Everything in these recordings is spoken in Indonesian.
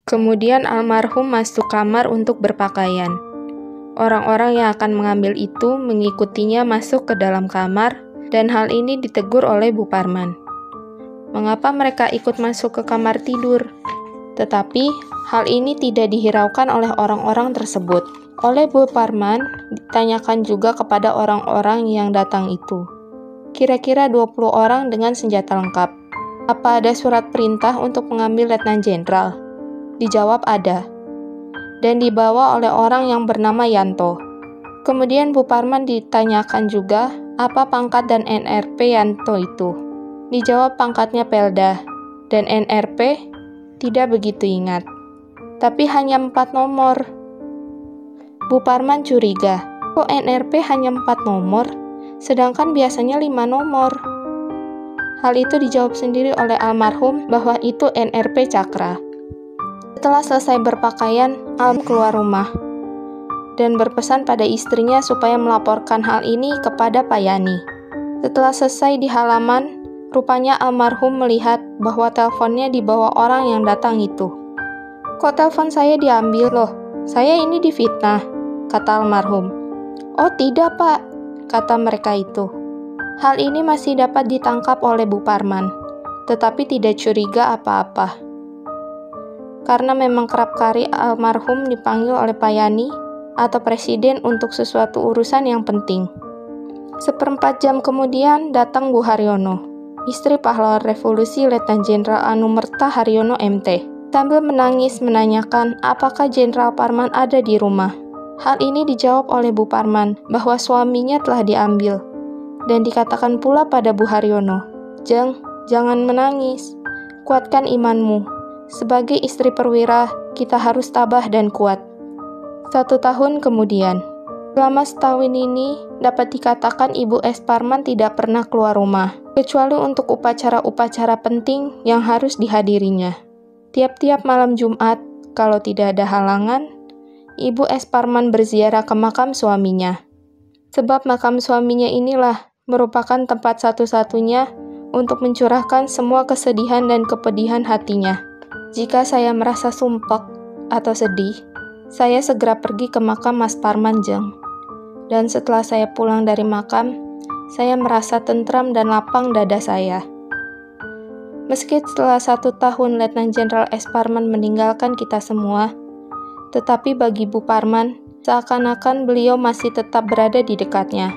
Kemudian almarhum masuk kamar untuk berpakaian. Orang-orang yang akan mengambil itu mengikutinya masuk ke dalam kamar, dan hal ini ditegur oleh Bu Parman. Mengapa mereka ikut masuk ke kamar tidur? Tetapi hal ini tidak dihiraukan oleh orang-orang tersebut. Oleh Bu Parman, ditanyakan juga kepada orang-orang yang datang itu. Kira-kira 20 orang dengan senjata lengkap. Apa ada surat perintah untuk mengambil Letnan Jenderal? Dijawab ada. Dan dibawa oleh orang yang bernama Yanto. Kemudian Bu Parman ditanyakan juga apa pangkat dan NRP Yanto itu. Dijawab pangkatnya Pelda, dan NRP tidak begitu ingat. Tapi hanya 4 nomor. Bu Parman curiga, kok NRP hanya 4 nomor, sedangkan biasanya 5 nomor. Hal itu dijawab sendiri oleh almarhum bahwa itu NRP Cakra. Setelah selesai berpakaian, almarhum keluar rumah dan berpesan pada istrinya supaya melaporkan hal ini kepada Pak Yani. Setelah selesai di halaman, rupanya almarhum melihat bahwa teleponnya dibawa orang yang datang itu. Kok telepon saya diambil loh? Saya ini difitnah, kata almarhum. Oh tidak Pak, kata mereka itu. Hal ini masih dapat ditangkap oleh Bu Parman, tetapi tidak curiga apa-apa. Karena memang kerap kali almarhum dipanggil oleh Pak Yani atau Presiden untuk sesuatu urusan yang penting. 1/4 jam kemudian datang Bu Haryono, istri pahlawan revolusi Letnan Jenderal Anumerta Haryono MT, sambil menangis menanyakan apakah Jenderal Parman ada di rumah. Hal ini dijawab oleh Bu Parman bahwa suaminya telah diambil, dan dikatakan pula pada Bu Haryono, "Jeng, jangan menangis, kuatkan imanmu. Sebagai istri perwira, kita harus tabah dan kuat." 1 tahun kemudian, selama setahun ini dapat dikatakan Ibu S. Parman tidak pernah keluar rumah, kecuali untuk upacara-upacara penting yang harus dihadirinya. Tiap-tiap malam Jumat, kalau tidak ada halangan, Ibu S. Parman berziarah ke makam suaminya. Sebab makam suaminya inilah merupakan tempat satu-satunya untuk mencurahkan semua kesedihan dan kepedihan hatinya. Jika saya merasa sumpek atau sedih, saya segera pergi ke makam Mas Parman Jeng. Dan setelah saya pulang dari makam, saya merasa tentram dan lapang dada saya. Meski setelah 1 tahun Letnan Jenderal S. Parman meninggalkan kita semua, tetapi bagi Bu Parman, seakan-akan beliau masih tetap berada di dekatnya.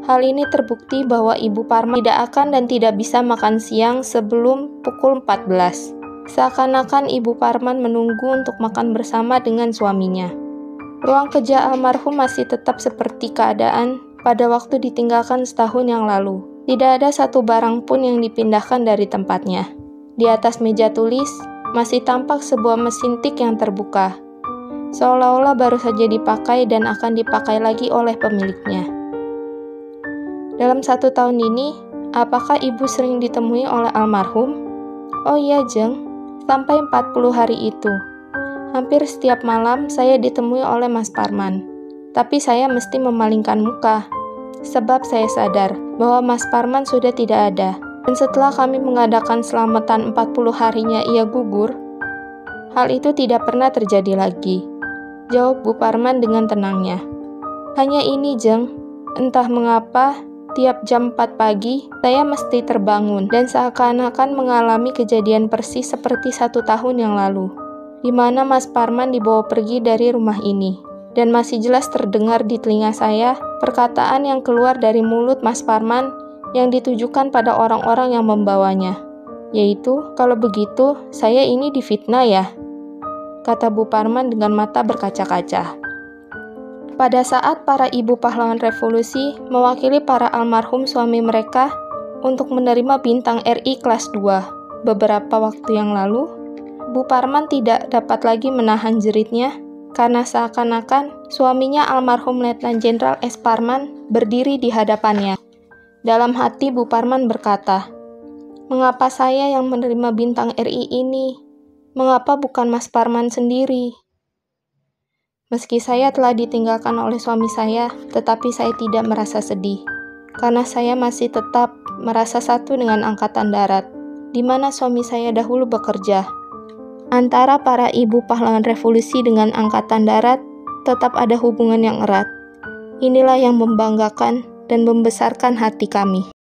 Hal ini terbukti bahwa Ibu Parman tidak akan dan tidak bisa makan siang sebelum pukul 14. Seakan-akan Ibu Parman menunggu untuk makan bersama dengan suaminya. Ruang kerja almarhum masih tetap seperti keadaan pada waktu ditinggalkan setahun yang lalu. Tidak ada satu barang pun yang dipindahkan dari tempatnya. Di atas meja tulis, masih tampak sebuah mesin tik yang terbuka, seolah-olah baru saja dipakai dan akan dipakai lagi oleh pemiliknya. Dalam 1 tahun ini, apakah Ibu sering ditemui oleh almarhum? Oh iya, Jeng. Sampai 40 hari itu. Hampir setiap malam saya ditemui oleh Mas Parman. Tapi saya mesti memalingkan muka, sebab saya sadar bahwa Mas Parman sudah tidak ada. Dan setelah kami mengadakan selamatan 40 harinya ia gugur, hal itu tidak pernah terjadi lagi, jawab Bu Parman dengan tenangnya. Hanya ini, Jeng. Entah mengapa, tiap jam 4 pagi, saya mesti terbangun dan seakan-akan mengalami kejadian persis seperti 1 tahun yang lalu, di mana Mas Parman dibawa pergi dari rumah ini. Dan masih jelas terdengar di telinga saya perkataan yang keluar dari mulut Mas Parman yang ditujukan pada orang-orang yang membawanya, yaitu, "Kalau begitu, saya ini difitnah ya?" kata Bu Parman dengan mata berkaca-kaca. Pada saat para ibu pahlawan revolusi mewakili para almarhum suami mereka untuk menerima bintang RI kelas 2 beberapa waktu yang lalu, Bu Parman tidak dapat lagi menahan jeritnya karena seakan-akan suaminya almarhum Letnan Jenderal S. Parman berdiri di hadapannya. Dalam hati Bu Parman berkata, "Mengapa saya yang menerima bintang RI ini? Mengapa bukan Mas Parman sendiri?" Meski saya telah ditinggalkan oleh suami saya, tetapi saya tidak merasa sedih, karena saya masih tetap merasa satu dengan Angkatan Darat, di mana suami saya dahulu bekerja. Antara para ibu pahlawan revolusi dengan Angkatan Darat tetap ada hubungan yang erat. Inilah yang membanggakan dan membesarkan hati kami.